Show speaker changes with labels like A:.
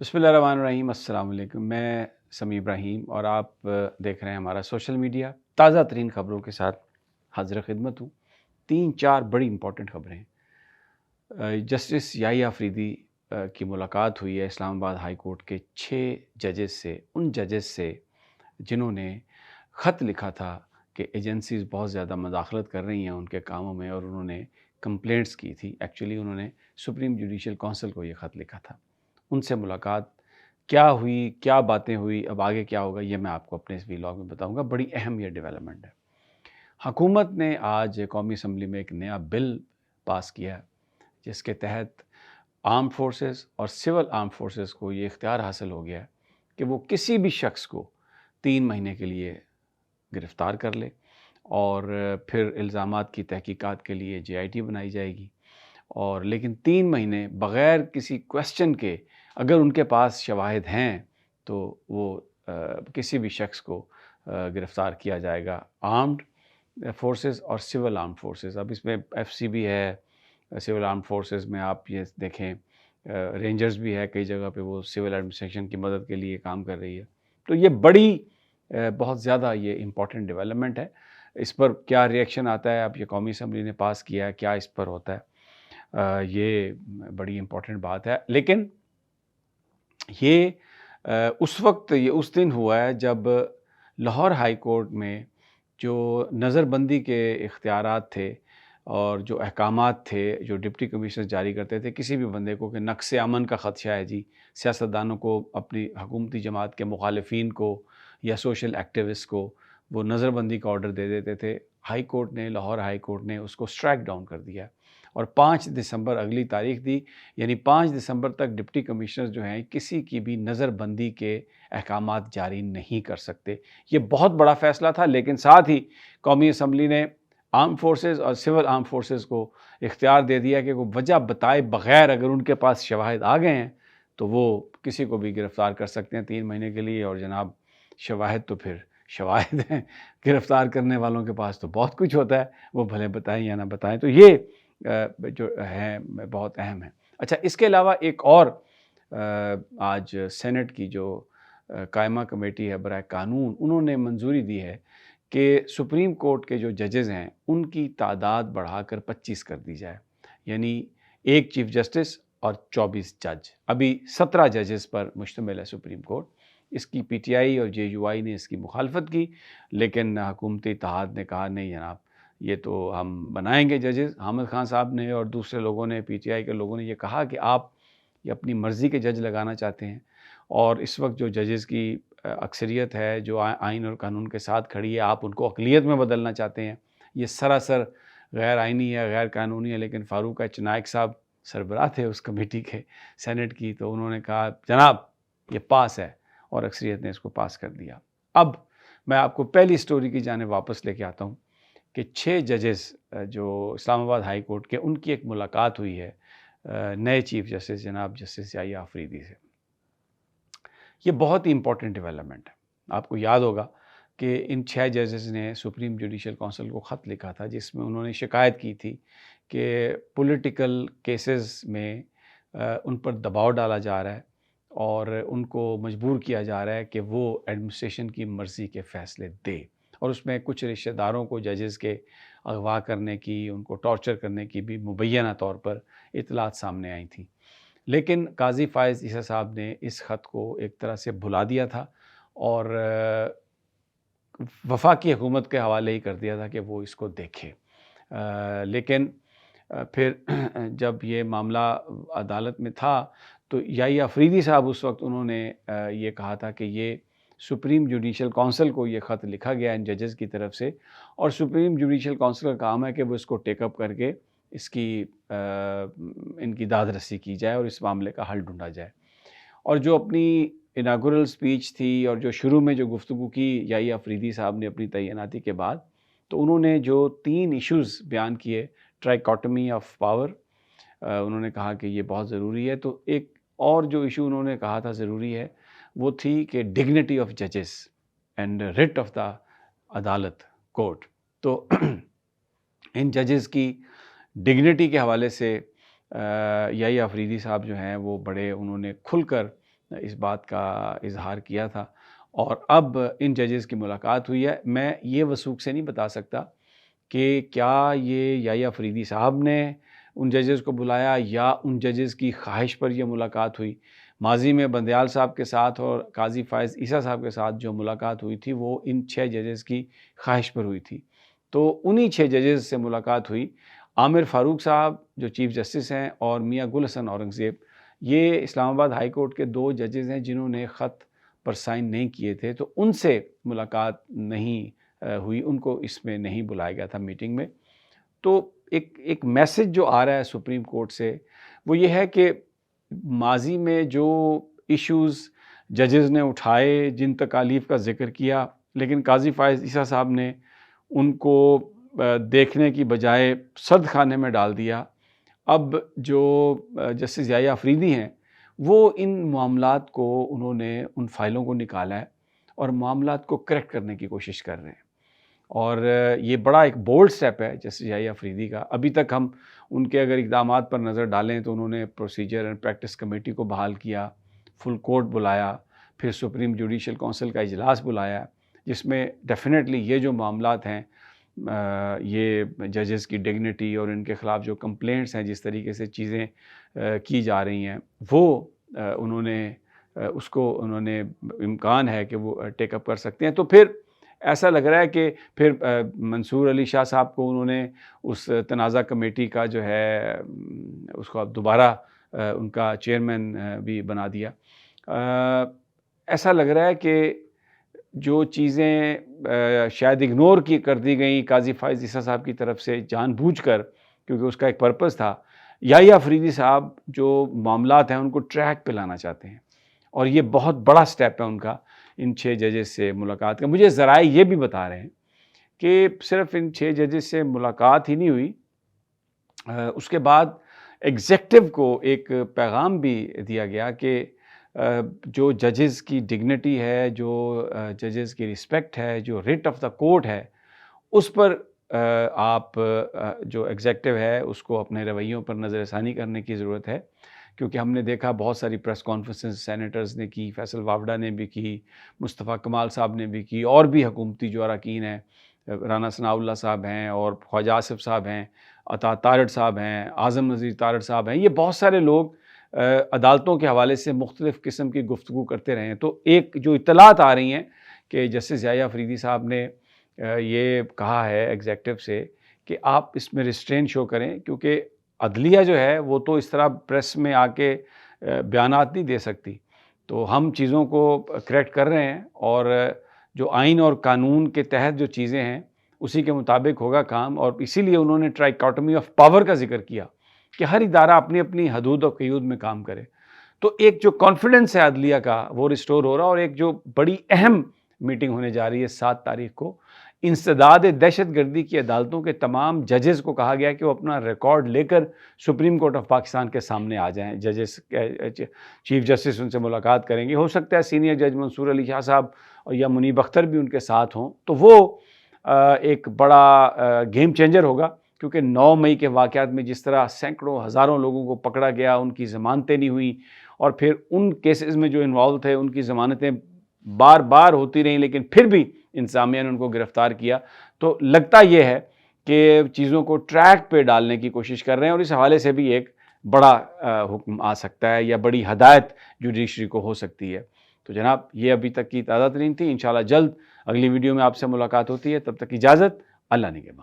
A: بسم اللہ الرحمن الرحیم۔ السلام علیکم، میں سمیع ابراہیم اور آپ دیکھ رہے ہیں ہمارا سوشل میڈیا۔ تازہ ترین خبروں کے ساتھ حاضر خدمت ہوں۔ 3-4 بڑی امپورٹنٹ خبریں ہیں۔ جسٹس یحییٰ آفریدی کی ملاقات ہوئی ہے اسلام آباد ہائی کورٹ کے 6 ججز سے، ان ججز سے جنہوں نے خط لکھا تھا کہ ایجنسیز بہت زیادہ مداخلت کر رہی ہیں ان کے کاموں میں، اور انہوں نے کمپلینٹس کی تھی۔ ایکچولی انہوں نے سپریم جوڈیشل کونسل کو یہ خط لکھا تھا۔ ان سے ملاقات کیا ہوئی، کیا باتیں ہوئی، اب آگے کیا ہوگا، یہ میں آپ کو اپنے اس ویلاگ میں بتاؤں گا۔ بڑی اہم یہ ڈیولپمنٹ ہے۔ حکومت نے آج قومی اسمبلی میں ایک نیا بل پاس کیا ہے جس کے تحت آرم فورسز اور سول آرم فورسز کو یہ اختیار حاصل ہو گیا ہے کہ وہ کسی بھی شخص کو 3 مہینے کے لیے گرفتار کر لے، اور پھر الزامات کی تحقیقات کے لیے JIT بنائی جائے گی، اور لیکن 3 مہینے بغیر کسی کویسچن کے اگر ان کے پاس شواہد ہیں تو وہ کسی بھی شخص کو گرفتار کیا جائے گا، آرمڈ فورسز اور سول آرم فورسز۔ اب اس میں FCB ہے، سول آرم فورسز میں آپ یہ دیکھیں رینجرز بھی ہے، کئی جگہ پہ وہ سول ایڈمنسٹریشن کی مدد کے لیے کام کر رہی ہے۔ تو یہ بڑی بہت زیادہ یہ امپورٹنٹ ڈیولپمنٹ ہے۔ اس پر کیا ریئیکشن آتا ہے، اب یہ قومی اسمبلی نے پاس کیا ہے، کیا اس پر ہوتا ہے، یہ بڑی امپورٹنٹ بات ہے۔ لیکن یہ اس دن ہوا ہے جب لاہور ہائی کورٹ میں جو نظر بندی کے اختیارات تھے اور جو احکامات تھے جو ڈپٹی کمشنر جاری کرتے تھے کسی بھی بندے کو کہ نقص امن کا خدشہ ہے جی، سیاستدانوں کو، اپنی حکومتی جماعت کے مخالفین کو یا سوشل ایکٹیوسٹ کو وہ نظر بندی کا آرڈر دے دیتے تھے، ہائی کورٹ نے، لاہور ہائی کورٹ نے اس کو اسٹرائک ڈاؤن کر دیا اور 5 دسمبر اگلی تاریخ دی، یعنی 5 دسمبر تک ڈپٹی کمشنر جو ہیں کسی کی بھی نظر بندی کے احکامات جاری نہیں کر سکتے۔ یہ بہت بڑا فیصلہ تھا، لیکن ساتھ ہی قومی اسمبلی نے آرم فورسز اور سول آرم فورسز کو اختیار دے دیا کہ وہ وجہ بتائے بغیر اگر ان کے پاس شواہد آ گئے ہیں تو وہ کسی کو بھی گرفتار کر سکتے ہیں 3 مہینے کے لیے، اور جناب شواہد تو پھر شواہد ہیں، گرفتار کرنے والوں کے پاس تو بہت کچھ ہوتا ہے، وہ بھلے بتائیں یا نہ بتائیں۔ تو یہ جو ہے بہت اہم ہے۔ اچھا، اس کے علاوہ ایک اور آج سینٹ کی جو قائمہ کمیٹی ہے برائے قانون، انہوں نے منظوری دی ہے کہ سپریم کورٹ کے جو ججز ہیں ان کی تعداد بڑھا کر 25 کر دی جائے، یعنی 1 چیف جسٹس اور 24 جج۔ ابھی 17 ججز پر مشتمل ہے سپریم کورٹ۔ اس کی PTI اور JUI نے اس کی مخالفت کی، لیکن حکومتی اتحاد نے کہا نہیں جناب، یہ تو ہم بنائیں گے ججز۔ حامد خان صاحب نے اور دوسرے لوگوں نے، PTI کے لوگوں نے یہ کہا کہ آپ یہ اپنی مرضی کے جج لگانا چاہتے ہیں، اور اس وقت جو ججز کی اکثریت ہے جو آئین اور قانون کے ساتھ کھڑی ہے، آپ ان کو اقلیت میں بدلنا چاہتے ہیں، یہ سراسر غیر آئینی ہے، غیر قانونی ہے۔ لیکن فاروق ایچ نائک صاحب سربراہ تھے اس کمیٹی کے، سینٹ کی، تو انہوں نے کہا جناب یہ پاس ہے، اور اکثریت نے اس کو پاس کر دیا۔ اب میں آپ کو پہلی سٹوری کی جانب واپس لے کے آتا ہوں کہ 6 ججز جو اسلام آباد ہائی کورٹ کے، ان کی ایک ملاقات ہوئی ہے نئے چیف جسٹس جناب جسٹس یحییٰ آفریدی سے۔ یہ بہت ہی امپورٹنٹ ڈیولپمنٹ ہے۔ آپ کو یاد ہوگا کہ ان 6 ججز نے سپریم جوڈیشل کونسل کو خط لکھا تھا جس میں انہوں نے شکایت کی تھی کہ پولیٹیکل کیسز میں ان پر دباؤ ڈالا جا رہا ہے اور ان کو مجبور کیا جا رہا ہے کہ وہ ایڈمنسٹریشن کی مرضی کے فیصلے دے، اور اس میں کچھ رشتہ داروں کو ججز کے اغوا کرنے کی، ان کو ٹارچر کرنے کی بھی مبینہ طور پر اطلاعات سامنے آئی تھیں۔ لیکن قاضی فائز عیسیٰ صاحب نے اس خط کو ایک طرح سے بھلا دیا تھا اور وفاقی حکومت کے حوالے ہی کر دیا تھا کہ وہ اس کو دیکھے۔ لیکن پھر جب یہ معاملہ عدالت میں تھا تو یحییٰ آفریدی صاحب اس وقت انہوں نے یہ کہا تھا کہ یہ سپریم جوڈیشل کونسل کو یہ خط لکھا گیا ان ججز کی طرف سے، اور سپریم جوڈیشل کونسل کا کام ہے کہ وہ اس کو ٹیک اپ کر کے اس کی ان کی داد رسی کی جائے اور اس معاملے کا حل ڈھونڈا جائے۔ اور جو اپنی اناگورل سپیچ تھی اور جو شروع میں جو گفتگو کی یحییٰ آفریدی صاحب نے اپنی تعیناتی کے بعد، تو انہوں نے جو 3 ایشوز بیان کیے، ٹرائیکاٹمی آف پاور، انہوں نے کہا کہ یہ بہت ضروری ہے۔ تو ایک اور جو ایشو انہوں نے کہا تھا ضروری ہے وہ تھی کہ ڈگنیٹی آف ججز اینڈ ریٹ آف دا عدالت کورٹ۔ تو ان ججز کی ڈگنیٹی کے حوالے سے یحییٰ آفریدی صاحب جو ہیں وہ بڑے انہوں نے کھل کر اس بات کا اظہار کیا تھا، اور اب ان ججز کی ملاقات ہوئی ہے۔ میں یہ وثوق سے نہیں بتا سکتا کہ کیا یہ یحییٰ افریدی صاحب نے ان ججز کو بلایا یا ان ججز کی خواہش پر یہ ملاقات ہوئی۔ ماضی میں بندیال صاحب کے ساتھ اور قاضی فائز عیسیٰ صاحب کے ساتھ جو ملاقات ہوئی تھی وہ ان 6 ججز کی خواہش پر ہوئی تھی، تو انہی 6 ججز سے ملاقات ہوئی۔ عامر فاروق صاحب جو چیف جسٹس ہیں اور میاں گل حسن اورنگزیب، یہ اسلام آباد ہائی کورٹ کے 2 ججز ہیں جنہوں نے خط پر سائن نہیں کیے تھے، تو ان سے ملاقات نہیں ہوئی، ان کو اس میں نہیں بلایا گیا تھا میٹنگ میں۔ تو ایک میسج جو آ رہا ہے سپریم کورٹ سے وہ یہ ہے کہ ماضی میں جو ایشوز ججز نے اٹھائے، جن تکالیف کا ذکر کیا، لیکن قاضی فائز عیسیٰ صاحب نے ان کو دیکھنے کی بجائے سرد خانے میں ڈال دیا۔ اب جو جسٹس یحییٰ افریدی ہیں وہ ان معاملات کو انہوں نے ان فائلوں کو نکالا ہے اور معاملات کو کریکٹ کرنے کی کوشش کر رہے ہیں، اور یہ بڑا ایک بولڈ سٹیپ ہے جسٹس یحییٰ افریدی کا۔ ابھی تک ہم ان کے اگر اقدامات پر نظر ڈالیں تو انہوں نے پروسیجر اینڈ پریکٹس کمیٹی کو بحال کیا، فل کورٹ بلایا، پھر سپریم جوڈیشل کونسل کا اجلاس بلایا، جس میں ڈیفینیٹلی یہ جو معاملات ہیں، یہ ججز کی ڈگنیٹی اور ان کے خلاف جو کمپلینٹس ہیں، جس طریقے سے چیزیں کی جا رہی ہیں، وہ انہوں نے امکان ہے کہ وہ ٹیک اپ کر سکتے ہیں۔ تو پھر ایسا لگ رہا ہے کہ پھر منصور علی شاہ صاحب کو انہوں نے اس تنازع کمیٹی کا جو ہے اس کو اب دوبارہ ان کا چیئرمین بھی بنا دیا۔ ایسا لگ رہا ہے کہ جو چیزیں شاید اگنور کر دی گئیں قاضی فائز عیسیٰ صاحب کی طرف سے جان بوجھ کر، کیونکہ اس کا ایک پرپس تھا، یحییٰ افریدی صاحب جو معاملات ہیں ان کو ٹریک پہ لانا چاہتے ہیں، اور یہ بہت بڑا سٹیپ ہے ان کا ان 6 ججز سے ملاقات کا۔ مجھے ذرائع یہ بھی بتا رہے ہیں کہ صرف ان 6 ججز سے ملاقات ہی نہیں ہوئی، اس کے بعد ایگزیکٹو کو ایک پیغام بھی دیا گیا کہ جو ججز کی ڈگنیٹی ہے، جو ججز کی رسپیکٹ ہے، جو ریٹ آف دا کورٹ ہے، اس پر آپ جو ایگزیکٹو ہے اس کو اپنے رویوں پر نظر ثانی کرنے کی ضرورت ہے، کیونکہ ہم نے دیکھا بہت ساری پریس کانفرنسز سینیٹرز نے کی، فیصل وافڈا نے بھی کی، مصطفیٰ کمال صاحب نے بھی کی، اور بھی حکومتی جو اراکین ہیں، رانا ثناء اللہ صاحب ہیں اور خواجہ آصف صاحب ہیں، عطا تارڑ صاحب ہیں، اعظم نذیر تارڑ صاحب ہیں، یہ بہت سارے لوگ عدالتوں کے حوالے سے مختلف قسم کی گفتگو کرتے رہے ہیں۔ تو ایک جو اطلاعات آ رہی ہیں کہ جسٹس یحییٰ افریدی صاحب نے یہ کہا ہے ایگزیکٹو سے کہ آپ اس میں ریسٹرین شو کریں، کیونکہ عدلیہ جو ہے وہ تو اس طرح پریس میں آ کے بیانات نہیں دے سکتی، تو ہم چیزوں کو کریکٹ کر رہے ہیں، اور جو آئین اور قانون کے تحت جو چیزیں ہیں اسی کے مطابق ہوگا کام، اور اسی لیے انہوں نے ٹرائیکاٹمی آف پاور کا ذکر کیا کہ ہر ادارہ اپنی اپنی حدود و قیود میں کام کرے۔ تو ایک جو کانفیڈنس ہے عدلیہ کا وہ ریسٹور ہو رہا، اور ایک جو بڑی اہم میٹنگ ہونے جا رہی ہے 7 تاریخ کو، انسداد دہشت گردی کی عدالتوں کے تمام ججز کو کہا گیا کہ وہ اپنا ریکارڈ لے کر سپریم کورٹ آف پاکستان کے سامنے آ جائیں۔ ججز چیف جسٹس ان سے ملاقات کریں گے، ہو سکتا ہے سینئر جج منصور علی شاہ صاحب یا منیب اختر بھی ان کے ساتھ ہوں، تو وہ ایک بڑا گیم چینجر ہوگا، کیونکہ 9 مئی کے واقعات میں جس طرح سینکڑوں ہزاروں لوگوں کو پکڑا گیا، ان کی ضمانتیں نہیں ہوئیں، اور پھر ان کیسز میں جو انوالو تھے ان کی ضمانتیں بار بار ہوتی رہیں، لیکن پھر بھی انتظامیہ نے ان کو گرفتار کیا، تو لگتا یہ ہے کہ چیزوں کو ٹریک پہ ڈالنے کی کوشش کر رہے ہیں، اور اس حوالے سے بھی ایک بڑا حکم آ سکتا ہے یا بڑی ہدایت جوڈیشری کو ہو سکتی ہے۔ تو جناب یہ ابھی تک کی تازہ ترین تھی، انشاءاللہ جلد اگلی ویڈیو میں آپ سے ملاقات ہوتی ہے، تب تک اجازت، اللہ نگہبان۔